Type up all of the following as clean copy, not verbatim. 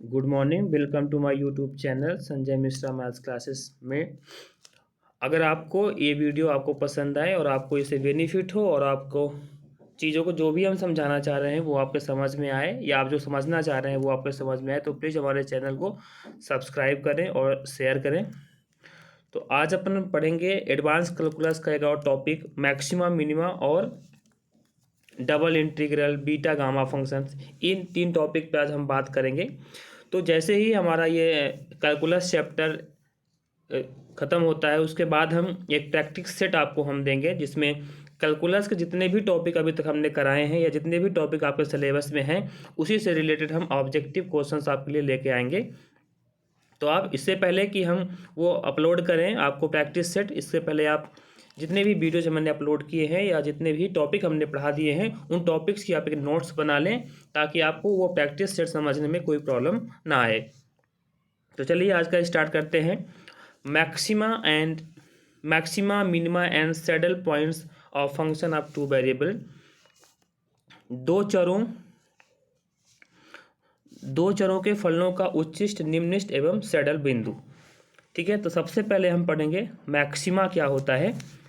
Good morning, welcome to my YouTube channel Sanjay Mishra maths classes में। अगर आपको ये वीडियो आपको पसंद आए और आपको इससे बेनिफिट हो और आपको चीज़ों को जो भी हम समझाना चाह रहे हैं वो आपके समझ में आए या आप जो समझना चाह रहे हैं वो आपके समझ में आए तो प्लीज़ हमारे चैनल को सब्सक्राइब करें और शेयर करें। तो आज अपन पढ़ेंगे एडवांस कैलकुलस का एक और टॉपिक मैक्सिमा, मिनिमा और double integral, beta, gamma functions. इन तीन टॉपिक पे आज हम बात करेंगे। तो जैसे ही हमारा ये कैलकुलस चैप्टर ख़त्म होता है उसके बाद हम एक प्रैक्टिस सेट आपको हम देंगे जिसमें कैलकुलस के जितने भी टॉपिक अभी तक हमने कराए हैं या जितने भी टॉपिक आपके सिलेबस में हैं उसी से रिलेटेड हम ऑब्जेक्टिव क्वेश्चंस आपके लिए लेके आएंगे। तो आप इससे पहले कि हम वो अपलोड करें आपको प्रैक्टिस सेट, इससे पहले आप जितने भी वीडियोज मैंने अपलोड किए हैं या जितने भी टॉपिक हमने पढ़ा दिए हैं उन टॉपिक्स की आप एक नोट्स बना लें ताकि आपको वो प्रैक्टिस सेट समझने में कोई प्रॉब्लम ना आए। तो चलिए आज का स्टार्ट करते हैं। Maxima, minima and saddle points of function of two variable. दो चरों के फलनों का उच्चिष्ट, निम्निष्ट एवं सैडल बिंदु। ठीक है, तो सबसे पहले हम पढ़ेंगे मैक्सिमा क्या होता है।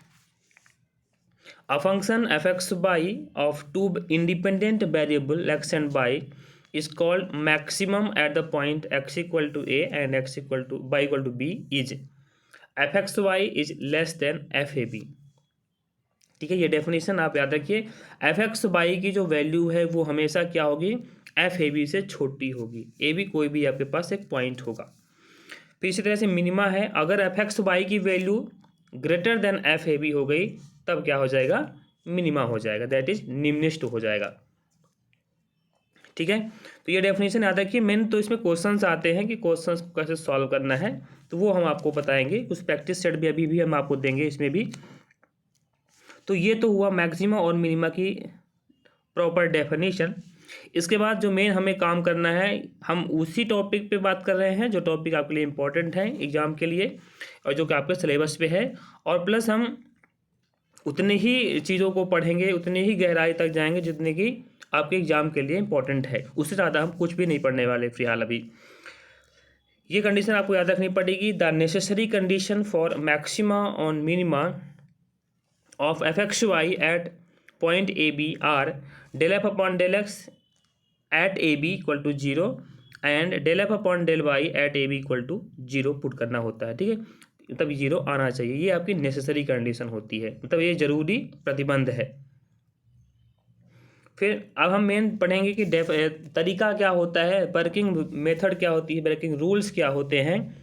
A function f(x, y) of two independent variable x and y is called maximum at the point x equal to a and x equal to y equal to b is f(x, y) is less than f(ab). ठीक है, ये definition आप याद रखिए। f(x, y) की जो value है वो हमेशा क्या होगी, f(ab) से छोटी होगी। ए बी कोई भी आपके पास एक पॉइंट होगा। फिर इसी तरह से मिनिमा है, अगर f(x, y) की वैल्यू ग्रेटर देन f(ab) हो गई तब क्या हो जाएगा, मिनिमा हो जाएगा, दैट इज निम्निष्ट हो जाएगा। ठीक है, तो ये डेफिनेशन याद रखिए। मेन तो इसमें क्वेश्चंस आते हैं कि क्वेश्चंस को कैसे सॉल्व करना है तो वो हम आपको बताएंगे। कुछ प्रैक्टिस सेट भी अभी भी हम आपको देंगे इसमें भी। तो ये तो हुआ मैक्सिमा और मिनिमा की प्रॉपर डेफिनेशन। इसके बाद जो मेन हमें काम करना है, हम उसी टॉपिक पे बात कर रहे हैं जो टॉपिक आपके लिए इम्पोर्टेंट है एग्जाम के लिए और जो कि आपके सिलेबस पे है, और प्लस हम उतनी ही चीज़ों को पढ़ेंगे, उतनी ही गहराई तक जाएंगे जितने की आपके एग्जाम के लिए इंपॉर्टेंट है। उससे ज़्यादा हम कुछ भी नहीं पढ़ने वाले फिलहाल अभी। ये कंडीशन आपको याद रखनी पड़ेगी। The necessary condition for maxima on minima of f(x, y) at point A B are del f upon del x at A B equal to 0 and del f upon del y at A B equal to 0 put करना होता है। ठीक है, मतलब 0 आना चाहिए, ये आपकी नेसेसरी कंडीशन होती है, मतलब ये जरूरी प्रतिबंध है। फिर अब हम मेन पढ़ेंगे कि तरीका क्या होता है, वर्किंग मेथड क्या होती है, वर्किंग रूल्स क्या होते हैं।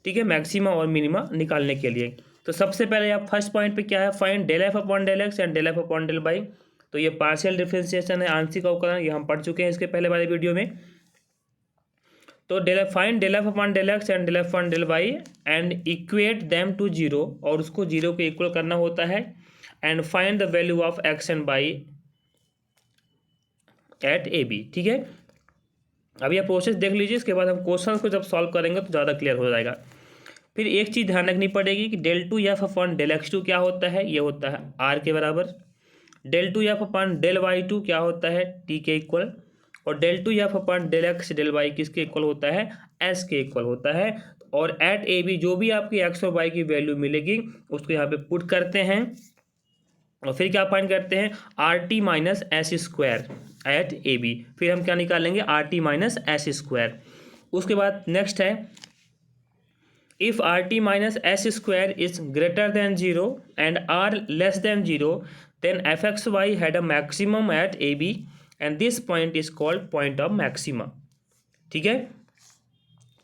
ठीक है, मैक्सिमा और मिनिमा निकालने के लिए तो सबसे पहले आप फर्स्ट पॉइंट पे क्या है, find del f upon del x and del f upon del y। तो ये पार्शियल डिफरेंशिएशन है, आंशिक अवकलन, ये हम पढ़ चुके हैं इसके पहले वाले वीडियो में। तो find del f upon del x and del f upon del y and equate them to 0, और उसको 0 के इक्वल करना होता है। And find the value of x and y at A B. ठीक है, अब यह प्रोसेस देख लीजिए, इसके बाद हम क्वेश्चन को जब सॉल्व करेंगे तो ज़्यादा क्लियर हो जाएगा। फिर एक चीज़ ध्यान रखनी पड़ेगी कि del 2 f upon del x2 क्या होता है, ये होता है r के बराबर। del 2 f upon del y2 क्या होता है, t के इक्वल। और del 2 f upon del x del y किसके इक्वल होता है, s के इक्वल होता है। और एट ए बी जो भी आपकी x और y की वैल्यू मिलेगी उसको यहाँ पे पुट करते हैं और फिर क्या फाइंड करते हैं, R T minus S square at A B. फिर हम क्या निकालेंगे, R T minus S square. उसके बाद नेक्स्ट है, if R T minus S square is greater than 0 and R less than 0 then F X Y had a maximum at A B and this point is called point of maxima. ठीक है,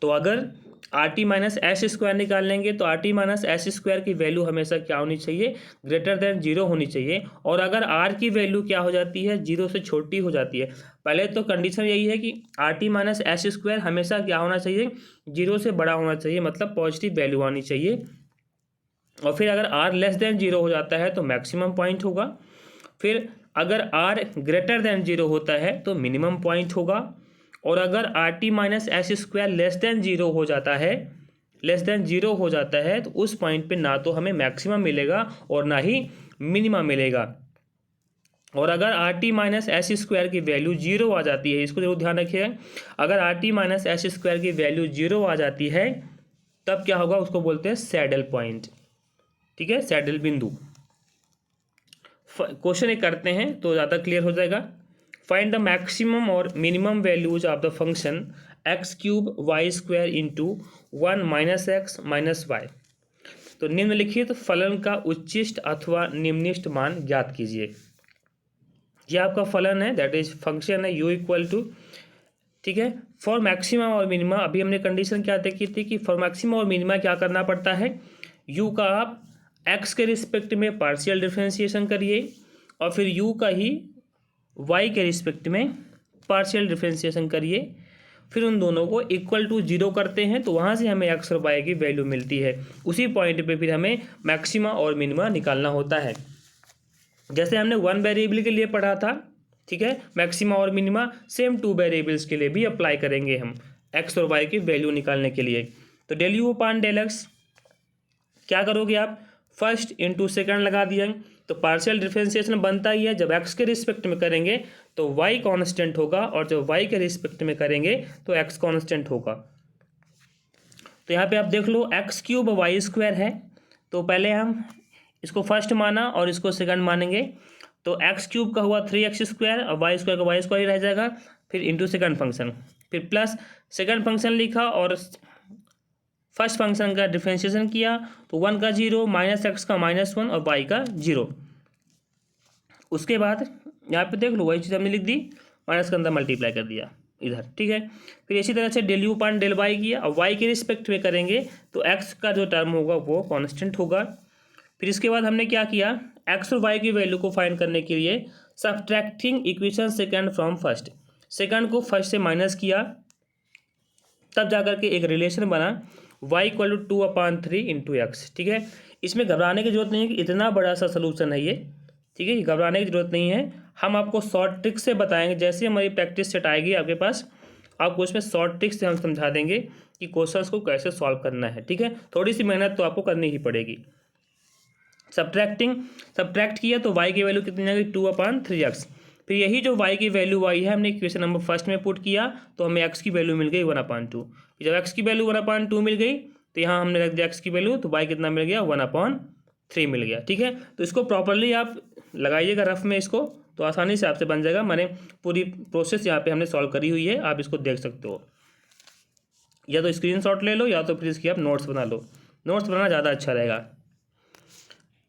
तो अगर R T minus S square निकाल लेंगे तो are T minus S square की value हमेशा क्या होनी चाहिए, ग्रेटर देन 0 होनी चाहिए। और अगर आर की वैल्यू क्या हो जाती है, 0 से छोटी हो जाती है। पहले तो कंडीशन यही है कि are T minus S square हमेशा क्या होना चाहिए, 0 से बड़ा होना चाहिए, मतलब पॉजिटिव वैल्यू आनी चाहिए। और फिर अगर आर लेस देन 0 हो जाता है तो मैक्सिमम पॉइंट होगा। फिर अगर आर ग्रेटर देन 0 होता है तो मिनिमम पॉइंट होगा। और अगर R T minus S square less than 0 हो जाता है, लेस देन 0 हो जाता है तो उस पॉइंट पे ना तो हमें मैक्सिमम मिलेगा और ना ही मिनिमम मिलेगा। और अगर R T minus S square की वैल्यू जीरो आ जाती है, इसको जरूर ध्यान रखिएगा, अगर R T minus S square की वैल्यू जीरो आ जाती है तब क्या होगा, उसको बोलते हैं सैडल पॉइंट। ठीक है, सैडल बिंदु। क्वेश्चन एक करते हैं तो ज़्यादा क्लियर हो जाएगा। फाइंड द मैक्सिमम और minimum values of the function X cube Y square into 1 minus X minus Y. तो निम्नलिखित फलन का उच्चिष्ट अथवा निम्निष्ट मान ज्ञात कीजिए। यह आपका फलन है, दैट इज फंक्शन है u इक्वल टू, ठीक है, फॉर मैक्सिमम और मिनिमा। अभी हमने कंडीशन क्या देखी थी कि फॉर मैक्सिमम और मिनिमा क्या करना पड़ता है, u का आप x के रिस्पेक्ट में पार्शियल डिफरेंशिएशन करिए और फिर u का ही y के रिस्पेक्ट में पार्शियल डिफरेंशिएशन करिए, फिर उन दोनों को इक्वल टू जीरो करते हैं तो वहाँ से हमें x और y की वैल्यू मिलती है। उसी पॉइंट पे फिर हमें मैक्सिमा और मिनिमा निकालना होता है। जैसे हमने वन वेरिएबल के लिए पढ़ा था, ठीक है, मैक्सिमा और मिनिमा, सेम टू वेरिएबल्स के लिए भी अप्लाई करेंगे हम x और y की वैल्यू निकालने के लिए। तो del you upon del X क्या करोगे आप, फर्स्ट इंटू सेकेंड लगा दिया, तो पार्शियल डिफरेंशिएशन बनता ही है। जब x के रिस्पेक्ट में करेंगे तो y कांस्टेंट होगा और जब y के रिस्पेक्ट में करेंगे तो x कांस्टेंट होगा। तो यहाँ पे आप देख लो एक्स क्यूब वाई स्क्वायर है, तो पहले हम इसको फर्स्ट माना और इसको सेकंड मानेंगे, तो एक्स क्यूब का हुआ 3x स्क्वायर और वाई स्क्वायर का वाई स्क्वायर ही रह जाएगा, फिर इंटू सेकंड फंक्शन, फिर प्लस सेकंड फंक्शन लिखा और फर्स्ट फंक्शन का डिफरेंशिएशन किया, तो 1 का 0 माइनस एक्स का -1 और y का 0। उसके बाद यहाँ पे देख लो वही चीज़ हमने लिख दी, माइनस के अंदर मल्टीप्लाई कर दिया इधर, ठीक है। फिर इसी तरह से del you upon del Y किया, और y के रिस्पेक्ट में करेंगे तो x का जो टर्म होगा वो कांस्टेंट होगा। फिर इसके बाद हमने क्या किया, x और y की वैल्यू को फाइंड करने के लिए subtracting equation second from first, second को फर्स्ट से माइनस किया, तब जाकर के एक रिलेशन बना y equal to 2/3 into X. ठीक है, इसमें घबराने की जरूरत नहीं है कि इतना बड़ा सा सोल्यूशन है ये, ठीक है, घबराने की जरूरत नहीं है। हम आपको शॉर्ट ट्रिक से बताएंगे, जैसे हमारी प्रैक्टिस सेट आएगी आपके पास, आपको उसमें शॉर्ट ट्रिक से हम समझा देंगे कि क्वेश्चंस को कैसे सॉल्व करना है। ठीक है, थोड़ी सी मेहनत तो आपको करनी ही पड़ेगी। सब्ट्रैक्ट किया तो y की वैल्यू कितनी आ गई, 2/3x। फिर यही जो y की वैल्यू आई है हमने इक्वेशन नंबर फर्स्ट में पुट किया तो हमें x की वैल्यू मिल गई 1/2। जब x की वैल्यू 1/2 मिल गई तो यहाँ हमने रख दिया x की वैल्यू, तो y कितना मिल गया, 1/3 मिल गया। ठीक है, तो इसको प्रॉपरली आप लगाइएगा रफ में, इसको तो आसानी से आपसे बन जाएगा। मैंने पूरी प्रोसेस यहाँ पे हमने सॉल्व करी हुई है, आप इसको देख सकते हो, या तो स्क्रीनशॉट ले लो या तो फिर इसकी आप नोट्स बना लो, नोट्स बनाना ज़्यादा अच्छा रहेगा।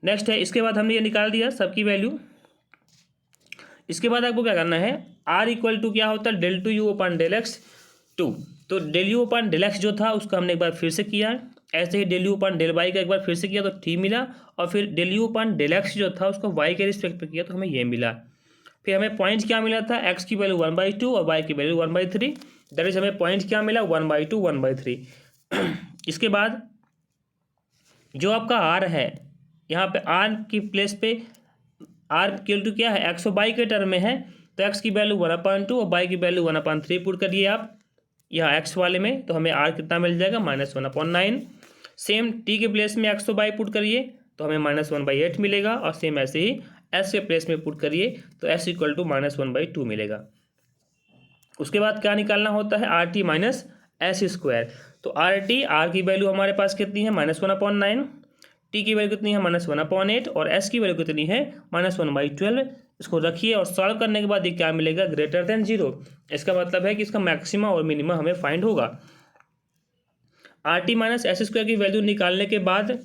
नेक्स्ट है, इसके बाद हमने ये निकाल दिया सबकी वैल्यू। इसके बाद आपको क्या करना है, r इक्वल टू क्या होता है, del two U upon del X 2। तो del you upon del X जो था उसका हमने एक बार फिर से किया, ऐसे ही del you upon del y का एक बार फिर से किया तो t मिला, और फिर del you upon del X जो था उसको y के रिस्पेक्ट पे किया तो हमें ये मिला। फिर हमें पॉइंट क्या मिला था, x की वैल्यू 1/2 और y की वैल्यू 1/3, दैट इज हमें पॉइंट क्या मिला, 1/2 1/3। इसके बाद जो आपका r है, यहाँ पे r की प्लेस पे r इक्वल टू क्या है, x और y के टर्म में है, तो x की वैल्यू 1/2 और y की वैल्यू 1/3 पुट करिए आप यहाँ x वाले में, तो हमें r कितना मिल जाएगा, -1/9। सेम t के प्लेस में x और y पुट करिए तो हमें -1/8 मिलेगा, और सेम ऐसे ही s के प्लेस में पुट करिए तो s इक्वल टू -1/2 मिलेगा। उसके बाद क्या निकालना होता है, RT माइनस एस स्क्वायर। तो RT, r की वैल्यू हमारे पास कितनी है, -1/9, t की वैल्यू कितनी है, -1/8, और s की वैल्यू कितनी है, -1/12। इसको रखिए और सॉल्व करने के बाद ये क्या मिलेगा, ग्रेटर देन 0। इसका मतलब है कि इसका मैक्सिमा और मिनिमा हमें फाइंड होगा। RT माइनस एस स्क्वायर की वैल्यू निकालने के बाद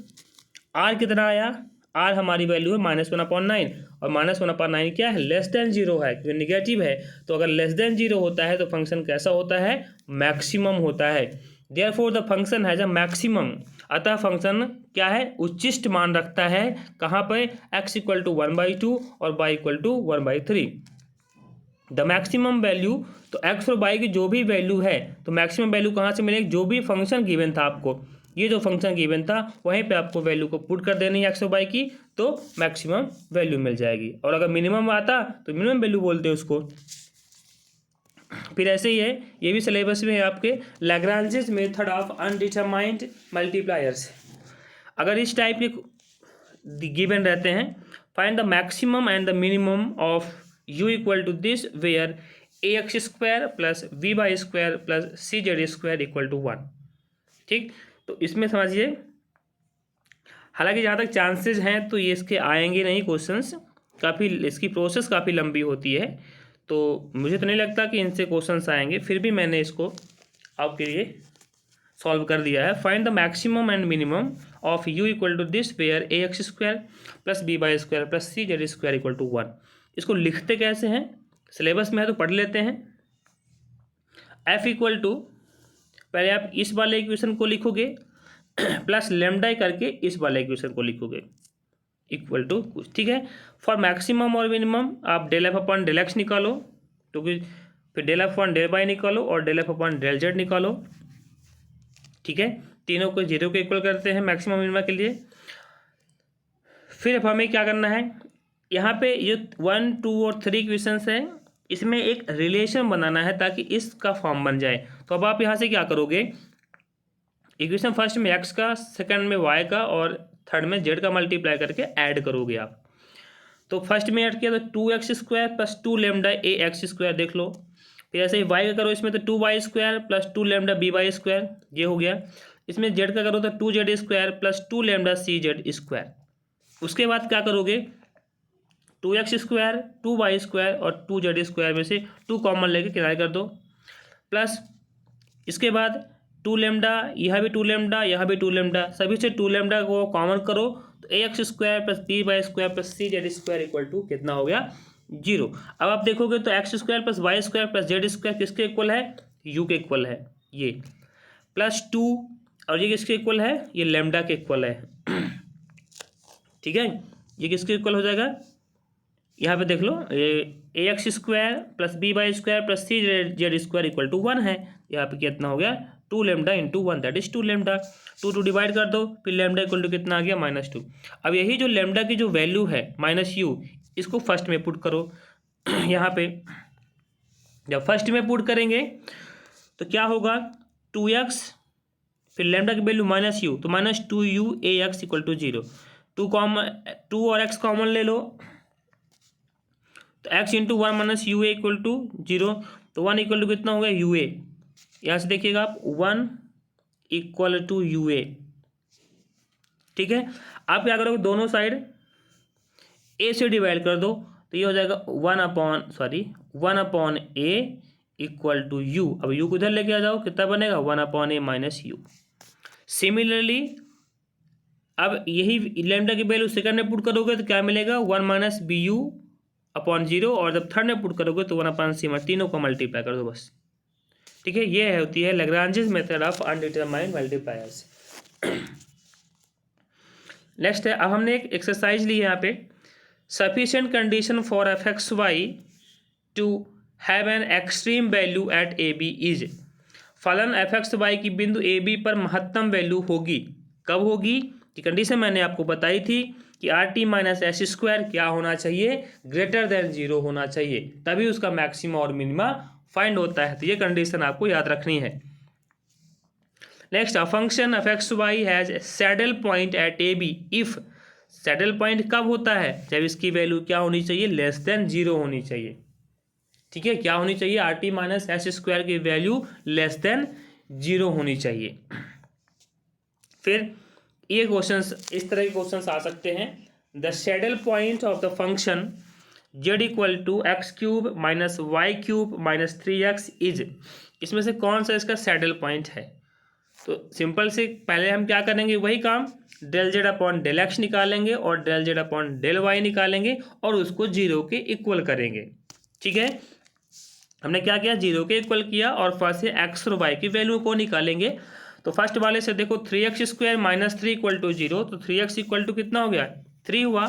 r कितना आया, r हमारी वैल्यू है -1/9, और -1/9 क्या है, लेस देन 0 है, क्योंकि निगेटिव है। तो अगर लेस देन 0 होता है तो फंक्शन कैसा होता है, मैक्सिमम होता है। Therefore the function has a maximum, अतः फंक्शन क्या है, उच्चिष्ट मान रखता है, कहाँ पे, x इक्वल टू 1/2 और y equal to 1/3। The maximum value, तो x और y की जो भी वैल्यू है, तो मैक्सिमम वैल्यू कहाँ से मिलेगी, जो भी फंक्शन गिवन था आपको, ये जो फंक्शन गिवन था वहीं पे आपको वैल्यू को पुट कर देनी है x और y की, तो मैक्सिमम वैल्यू मिल जाएगी। और अगर मिनिमम आता तो मिनिमम वैल्यू बोलते हैं उसको। फिर ऐसे ही है, ये भी सिलेबस में है आपके, Lagrange's method of undetermined multipliers. अगर इस टाइप के गिवन रहते हैं find the maximum and the minimum of u equal to this where ax square plus B Y square plus C Z square equal to 1। ठीक, तो इसमें समझिए, हालांकि जहाँ तक चांसेस हैं तो ये इसके आएंगे नहीं क्वेश्चंस, काफ़ी इसकी प्रोसेस काफ़ी लंबी होती है, तो मुझे तो नहीं लगता कि इनसे क्वेश्चंस आएंगे, फिर भी मैंने इसको आपके लिए सॉल्व कर दिया है। Find the maximum and minimum of u equal to this where A x square plus B Y square plus C Z square equal to 1। इसको लिखते कैसे हैं, सिलेबस में है तो पढ़ लेते हैं। f इक्वल टू, पहले आप इस वाले इक्वेशन को लिखोगे प्लस लेमडा करके इस वाले इक्वेशन को लिखोगे इक्वल टू कुछ, ठीक है। फॉर मैक्सिमम और मिनिमम आप del F upon del X निकालो, क्योंकि फिर del F upon del Y निकालो और del F upon del Z निकालो, ठीक है। तीनों को 0 के इक्वल करते हैं मैक्सिमम मिनिमम के लिए। फिर अब हमें क्या करना है, यहाँ पे ये 1, 2 और 3 इक्वेशंस हैं, इसमें एक रिलेशन बनाना है ताकि इसका फॉर्म बन जाए। तो अब आप यहाँ से क्या करोगे, इक्वेशन फर्स्ट में x का, सेकंड में y का और थर्ड में z का मल्टीप्लाई करके ऐड करोगे आप। तो फर्स्ट में ऐड किया तो 2x square plus 2 lambda A x square, देख लो। फिर ऐसे ही y का करो इसमें तो 2y square plus 2 lambda B Y square, ये हो गया। इसमें z का करो तो 2z square plus 2 lambda C Z square. उसके बाद क्या करोगे, 2x स्क्वायर 2y स्क्वायर और 2z स्क्वायर में से 2 कॉमन लेके किनारे कर दो, प्लस इसके बाद 2 लेमडा, यहाँ भी 2 लेमडा, यहाँ भी 2 लेमडा, सभी से 2 लेमडा को कॉमन करो तो a x square plus B Y square plus C Z square equal to कितना हो गया, 0। अब आप देखोगे तो x square plus y square plus z square किसके इक्वल है, यू के इक्वल है, ये प्लस 2 और ये किसके इक्वल है, ये लेमडा के इक्वल है, ठीक है। ये किसके इक्वल हो जाएगा, यहाँ पे देख लो, ये a x square plus B Y square plus C Z square equal to 1 है। यहाँ पे कितना हो गया, 2 lambda into 1 that is 2 lambda. 2 divide कर दो, फिर लेमडा इक्वल टू कितना आ गया, -2। अब यही जो लेमडा की जो वैल्यू है -u, इसको फर्स्ट में पुट करो यहाँ पे। जब फर्स्ट में पुट करेंगे तो क्या होगा, 2x फिर लेमडा की वैल्यू -u, तो -2u A x equal to 0। 2 और x कॉमन ले लो तो x into 1 minus U A equal to 0, तो 1 इक्वल टू कितना हो गया, यू ए। यहाँ से देखिएगा आप 1 इक्वल टू यू ए, ठीक है। आप क्या करोगे, दोनों साइड a से डिवाइड कर दो तो ये हो जाएगा 1 upon a equal to U. अब u को इधर लेके आ जाओ, कितना बनेगा, 1 upon a minus you. Similarly अब यही लेमडा की वैल्यू सेकंड में पुट करोगे तो क्या मिलेगा, 1 माइनस बी यू अपॉन 0, और जब थर्ड में पुट करोगे तो 1 अपॉन सी, तीनों को मल्टीप्लाई कर दो बस, ठीक है। ये होती है Lagrange's method of undetermined multipliers. Next है, अब हमने एक एक्सरसाइज ली है यहाँ पे, sufficient condition for F X Y to have an extreme value at A B is, फलन एफ एक्स वाई की बिंदु ए बी पर महत्तम वैल्यू होगी, कब होगी, कि कंडीशन मैंने आपको बताई थी कि are T minus S square क्या होना चाहिए, ग्रेटर देन 0 होना चाहिए, तभी उसका मैक्सिमा और मिनिमा फाइंड होता है। तो ये कंडीशन आपको याद रखनी है। Next, a function F X Y has saddle point at A B if, saddle point कब होता है, जब इसकी वैल्यू क्या होनी चाहिए, लेस देन 0 होनी चाहिए, ठीक है। क्या होनी चाहिए, are T minus S square की वैल्यू लेस देन 0 होनी चाहिए। फिर ये क्वेश्चंस, इस तरह के क्वेश्चंस आ सकते हैं, the saddle point of the function z equal to X cube minus Y cube minus 3x is, इसमें से कौन सा इसका सैडल पॉइंट है। तो सिंपल से पहले हम क्या करेंगे, वही काम, del Z upon del X निकालेंगे और del Z upon del Y निकालेंगे और उसको 0 के इक्वल करेंगे, ठीक है। हमने क्या किया, 0 के इक्वल किया और फर्स्ट से एक्स और वाई की वैल्यू को निकालेंगे। तो फर्स्ट वाले से देखो 3x square minus 3 equal to 0, तो 3x इक्वल टू कितना हो गया, 3 हुआ।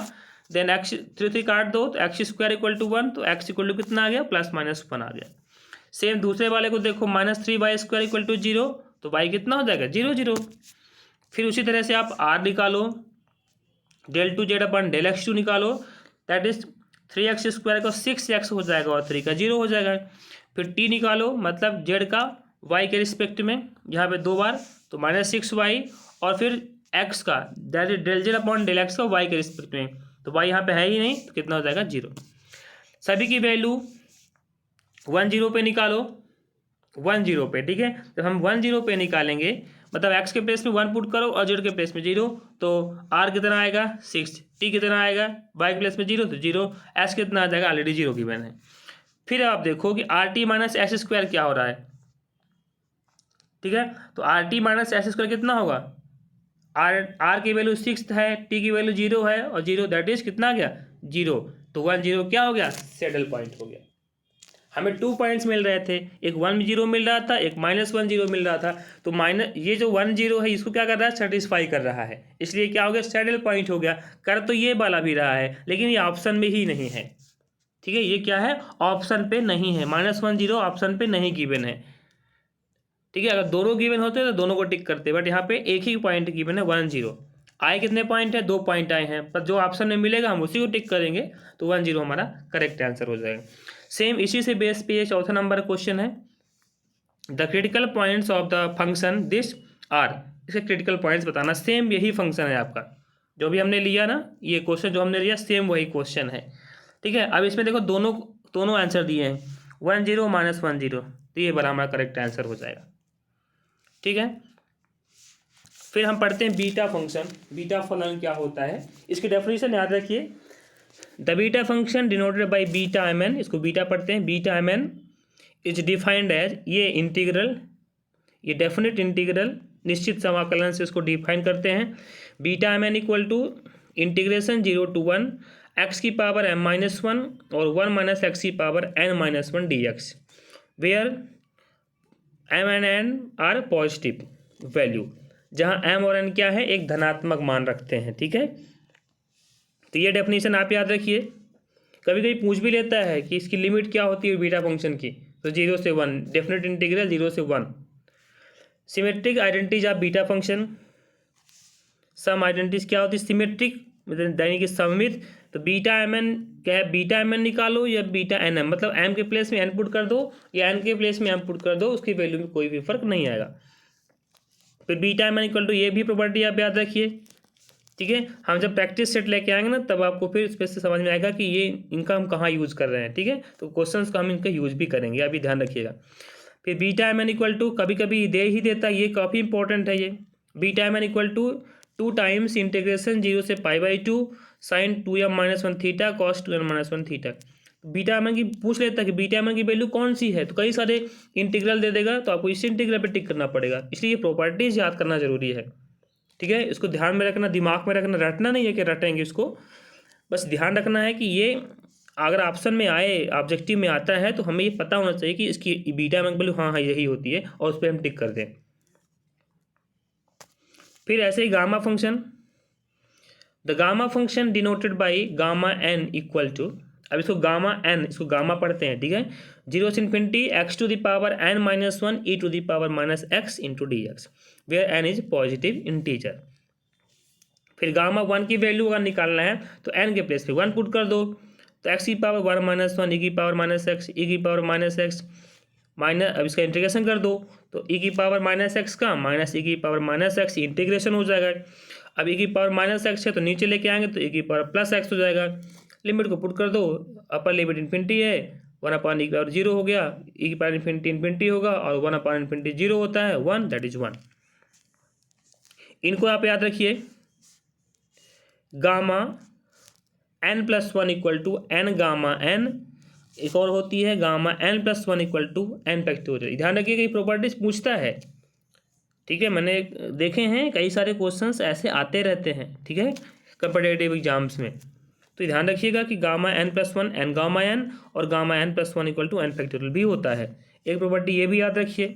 देन x 3 काट दो तो एक्स स्क्वायर इक्वल टू 1, तो x इक्वल टू कितना आ गया, +-1 आ गया। सेम दूसरे वाले को देखो, -3y स्क्वायर इक्वल टू 0, तो y कितना हो जाएगा, 0 0। फिर उसी तरह से आप r निकालो, del two Z upon del X two निकालो, दैट इज 3x स्क्वायर का 6x हो जाएगा और 3 का 0 हो जाएगा। फिर t निकालो, मतलब z का y के रिस्पेक्ट में, यहाँ पे 2 बार, तो -6y, और फिर x का that is del Z upon del X का y के रिस्पेक्ट में, तो y यहाँ पे है ही नहीं, तो कितना हो जाएगा 0। सभी की वैल्यू 1 0 पे निकालो, 1 0 पे, ठीक है। जब हम 1 0 पे निकालेंगे मतलब x के प्लेस में 1 पुट करो और z के प्लेस में 0, तो r कितना आएगा 6, t कितना आएगा y के प्लेस में 0 तो 0, s कितना आ जाएगा ऑलरेडी 0 गिवन है। फिर आप देखो कि are T minus S square क्या हो रहा है, ठीक है। तो are T minus S square कितना होगा, आर की वैल्यू 6 है, टी की वैल्यू 0 है और 0 दैट इज कितना आ गया 0, तो 1 0 क्या हो गया सैडल पॉइंट हो गया। हमें 2 पॉइंट्स मिल रहे थे, एक 1 0 मिल रहा था, एक -1 0 मिल रहा था, तो माइनस ये जो 1 0 है इसको क्या कर रहा है सेटिस्फाई कर रहा है, इसलिए क्या हो गया सैडल पॉइंट हो गया। कर तो ये वाला भी रहा है लेकिन ये ऑप्शन में ही नहीं है, ठीक है। ये क्या है ऑप्शन पे नहीं है, -1 0 ऑप्शन पे नहीं गिवन है, ठीक है। अगर दोनों गिवन होते तो दोनों को टिक करते, बट यहाँ पे एक ही पॉइंट गिवन है 1 0। आए कितने पॉइंट है 2 पॉइंट आए हैं, पर जो ऑप्शन में मिलेगा हम उसी को टिक करेंगे, तो 1 0 हमारा करेक्ट आंसर हो जाएगा। सेम इसी से बेस पे चौथा नंबर क्वेश्चन है, the critical points of the function this are, इसके क्रिटिकल पॉइंट्स बताना। सेम यही फंक्शन है आपका जो भी हमने लिया ना, ये क्वेश्चन जो हमने लिया सेम वही क्वेश्चन है, ठीक है। अब इसमें देखो दोनों आंसर दिए हैं 1 0 -1 0, तो ये बड़ा हमारा करेक्ट आंसर हो जाएगा, ठीक है। फिर हम पढ़ते हैं बीटा फंक्शन। बीटा फलन क्या होता है इसकी डेफिनेशन याद रखिए, the beta function denoted by beta M N, इसको बीटा पढ़ते हैं, beta M N is defined as, ये इंटीग्रल, ये डेफिनेट इंटीग्रल निश्चित समाकलन से इसको डिफाइन करते हैं। Beta M N equal to integration 0 to 1 x की पावर m-1 और 1 - x की power n-1 dx, where m and n are positive value, जहाँ m और n क्या है एक धनात्मक मान रखते हैं, ठीक है। तो ये डेफिनेशन आप याद रखिए, कभी कभी पूछ भी लेता है कि इसकी लिमिट क्या होती है बीटा फंक्शन की, तो 0 से 1, डेफिनेट इंटीग्रल 0 से 1। Symmetric identities of beta function, some identities क्या होती है सिमेट्रिक यानी कि सममित, तो बीटा एम एन क्या है, बीटा एम एन निकालो या बीटा एन एम, मतलब एम के प्लेस में एन पुट कर दो या एन के प्लेस में एम पुट कर दो, उसकी वैल्यू में कोई भी फर्क नहीं आएगा। फिर beta M N equal to, ये भी प्रॉपर्टी आप याद रखिए, ठीक है। हम जब प्रैक्टिस सेट लेके आएंगे ना तब आपको फिर इस पे से समझ में आएगा कि ये इनका हम कहाँ यूज़ कर रहे हैं, ठीक है। तो क्वेश्चंस का हम इनका यूज़ भी करेंगे, अभी ध्यान रखिएगा। फिर beta M N equal to कभी कभी दे ही देता है, ये काफ़ी इंपॉर्टेंट है ये, beta M N equal to 2 times integration 0 से π/2 sin 2m-1 theta cos 2n-1 theta. Beta M n की पूछ लेता है कि बीटा एम एन की वैल्यू कौन सी है, तो कई सारे इंटीग्रल दे देगा, तो आपको इसी इंटीग्रल पे टिक करना पड़ेगा, इसलिए ये प्रॉपर्टीज याद करना जरूरी है, ठीक है। इसको ध्यान में रखना, दिमाग में रखना, रटना नहीं है कि रटेंगे इसको, बस ध्यान रखना है कि ये अगर ऑप्शन में आए, ऑब्जेक्टिव में आता है, तो हमें ये पता होना चाहिए कि इसकी बीटा एम एन की वैल्यू हाँ यही होती है और उस पर हम टिक कर दें। फिर ऐसे ही gamma function, the gamma function denoted by gamma n equal to, अब इसको गामा एन, इसको गामा पढ़ते हैं, ठीक है, 0 से infinity x to the power n-1 e to the power -x into dx, where n is positive integer. फिर gamma 1 की वैल्यू अगर निकालना है तो n के प्लेस पे 1 पुट कर दो, तो x की पावर 1 - 1 e की पावर -x e की पावर -x माइनस, अब इसका इंटीग्रेशन कर दो, तो e की पावर -x का माइनस e की पावर -x इंटीग्रेशन हो जाएगा। अब e की पावर -x है तो नीचे लेके आएंगे तो e की पावर +x हो जाएगा, लिमिट को पुट कर दो, अपर लिमिट इन्फिनिटी है, 1/e की पावर 0 हो गया, e की पावर इन्फिनिटी होगा और 1/∞ 0 होता है 1, दैट इज 1। इनको आप याद रखिए, gamma n+1 equal to n gamma n, एक और होती है gamma n+1 equal to n factorial. ध्यान रखिएगा ये प्रॉपर्टीज पूछता है, ठीक है, मैंने देखे हैं कई सारे क्वेश्चंस ऐसे आते रहते हैं, ठीक है, कॉम्पिटिटिव एग्जाम्स में। तो ध्यान रखिएगा कि gamma n+1 n gamma n और gamma n+1 equal to n factorial भी होता है। एक प्रॉपर्टी ये भी याद रखिए,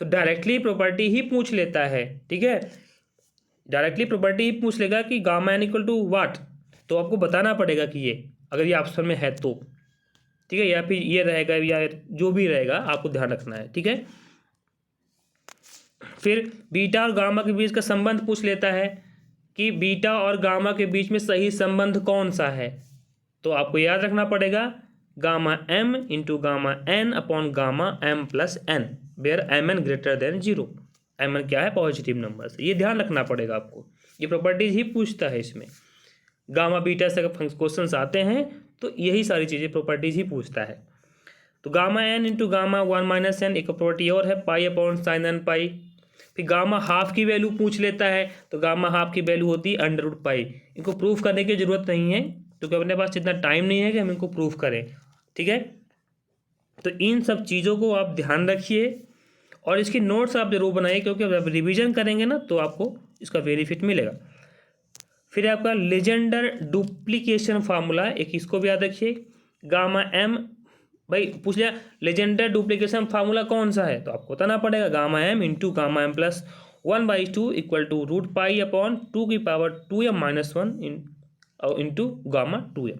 तो डायरेक्टली प्रॉपर्टी ही पूछ लेता है, ठीक है, डायरेक्टली प्रॉपर्टी ही पूछ लेगा कि गामा n इक्वल टू वाट, तो आपको बताना पड़ेगा कि ये अगर ये ऑप्शन में है तो, ठीक है, या फिर ये रहेगा या जो भी रहेगा आपको ध्यान रखना है, ठीक है। फिर बीटा और गामा के बीच का संबंध पूछ लेता है कि बीटा और गामा के बीच में सही संबंध कौन सा है, तो आपको याद रखना पड़ेगा gamma m into gamma n upon gamma m+n, where mn greater than 0, mn क्या है पॉजिटिव नंबर, ये ध्यान रखना पड़ेगा आपको, ये प्रॉपर्टीज ही पूछता है इसमें, गामा बीटा से अगर क्वेश्चन आते हैं तो यही सारी चीज़ें प्रॉपर्टीज ही पूछता है। तो gamma n into gamma 1 - n एक प्रॉपर्टी और है, pi upon sine n pi. फिर गामा हाफ की वैल्यू पूछ लेता है, तो गामा हाफ की वैल्यू होती है √पाई। इनको प्रूफ करने की ज़रूरत नहीं है क्योंकि अपने पास इतना टाइम नहीं है कि हम इनको प्रूफ करें, ठीक है। तो इन सब चीज़ों को आप ध्यान रखिए और इसकी नोट्स आप जरूर बनाइए क्योंकि अब रिवीजन करेंगे ना तो आपको इसका बेनिफिट मिलेगा। फिर आपका लेजेंडर डुप्लीकेशन फार्मूला, एक इसको भी याद रखिए। गामा एम, भाई पूछ लिया लेजेंडर डुप्लीकेशन फार्मूला कौन सा है, तो आपको बताना पड़ेगा gamma m into gamma m plus 1/2 equal to √पाई upon 2⁻²m-1 into gamma 2m,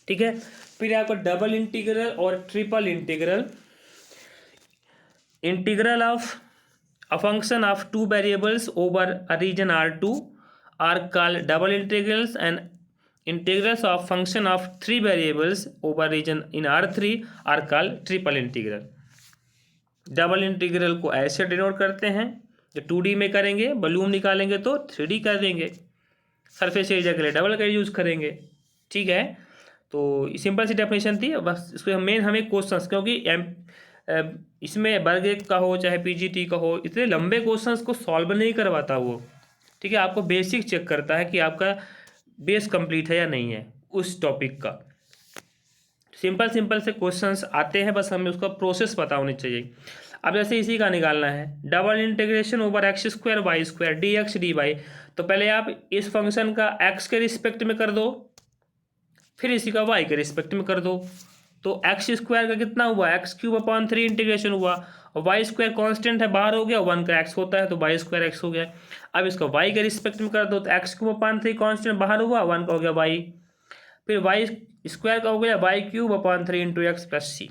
ठीक है। फिर आपका डबल इंटीग्रल और triple integral, integral of a function of 2 variables over a region R2 are called double integrals and integrals of function of 3 variables over region in R3 are called triple integral। Double integral को ऐसे denote करते हैं, जो 2D में करेंगे volume निकालेंगे तो 3D कर देंगे, सरफेस एरिया के लिए डबल का यूज़ करेंगे, ठीक है। तो सिंपल सी डेफिनेशन थी, बस इसको मेन हमें क्वेश्चंस, क्योंकि इसमें वर्ग एक का हो चाहे PGT का हो, इतने लंबे क्वेश्चंस को सॉल्व नहीं करवाता वो, ठीक है। आपको बेसिक चेक करता है कि आपका बेस कंप्लीट है या नहीं है उस टॉपिक का। सिंपल सिंपल से क्वेश्चंस आते हैं, बस हमें उसका प्रोसेस पता होनी चाहिए। अब जैसे इसी का निकालना है, double integration over x² y² dx dy, तो पहले आप इस फंक्शन का x के रिस्पेक्ट में कर दो, फिर इसी का y के रिस्पेक्ट में कर दो, तो x² का कितना हुआ, x³/3 इंटीग्रेशन हुआ, और y² कांस्टेंट है बाहर हो गया, 1 का x होता है तो y² x हो गया। अब इसका y के रिस्पेक्ट में कर दो, तो x³/3 कांस्टेंट बाहर हुआ, 1 का हो गया y, फिर y² का हो गया y³/3 into x plus c।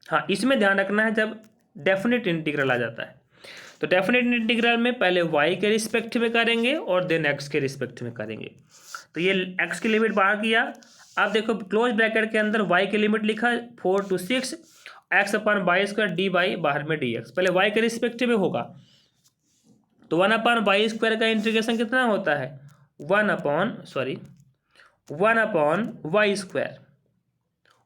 हाँ, इसमें ध्यान रखना है जब डेफिनेट इंटीग्रल आ जाता है, तो डेफिनेट इंटीग्रल में पहले y के रिस्पेक्ट में करेंगे और देन x के रिस्पेक्ट में करेंगे। तो ये x की लिमिट बाहर किया, अब देखो क्लोज ब्रैकेट के अंदर y की लिमिट लिखा 4 to 6 x/y² dy बाहर में dx, पहले y के रिस्पेक्ट में होगा, तो 1/y² का इंटीग्रेशन कितना होता है, 1/y²।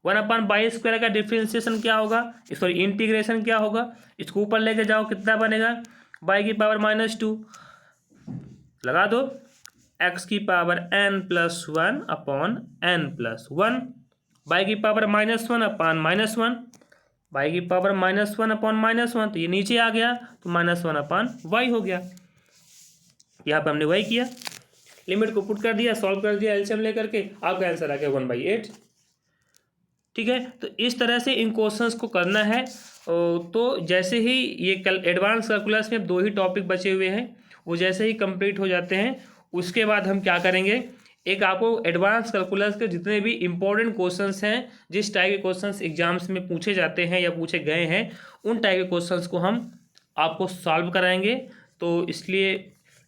1/y² का डिफरेंशिएशन क्या होगा, सॉरी इंटीग्रेशन क्या होगा, इसको ऊपर लेके जाओ, कितना बनेगा y⁻², लगा दो x⁻n+1/n+1 y⁻1/-1 तो ये नीचे आ गया तो -1/y हो गया। यहाँ पर हमने वही किया, लिमिट को पुट कर दिया, सॉल्व कर दिया एलसीएम लेकर के, आपका आंसर आ गया 1/8, ठीक है। तो इस तरह से इन क्वेश्चंस को करना है। तो जैसे ही ये एडवांस कैलकुलस में 2 ही टॉपिक बचे हुए हैं, वो जैसे ही कंप्लीट हो जाते हैं उसके बाद हम क्या करेंगे, एक आपको एडवांस कैलकुलस के जितने भी इम्पोर्टेंट क्वेश्चंस हैं, जिस टाइप के क्वेश्चंस एग्जाम्स में पूछे जाते हैं या पूछे गए हैं, उन टाइप के क्वेश्चंस को हम आपको सॉल्व कराएंगे। तो इसलिए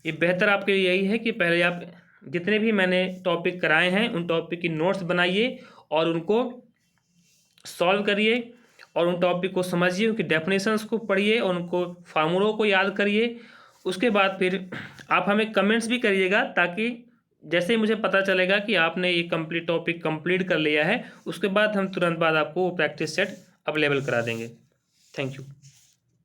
ये बेहतर आपके लिए यही है कि पहले आप जितने भी मैंने टॉपिक कराए हैं उन टॉपिक की नोट्स बनाइए और उनको सॉल्व करिए और उन टॉपिक को समझिए, उनकी डेफिनेशंस को पढ़िए और उनको फार्मूलों को याद करिए। उसके बाद फिर आप हमें कमेंट्स भी करिएगा, ताकि जैसे ही मुझे पता चलेगा कि आपने ये कंप्लीट टॉपिक कंप्लीट कर लिया है, उसके बाद हम तुरंत बाद आपको वो प्रैक्टिस सेट अवेलेबल करा देंगे। Thank you.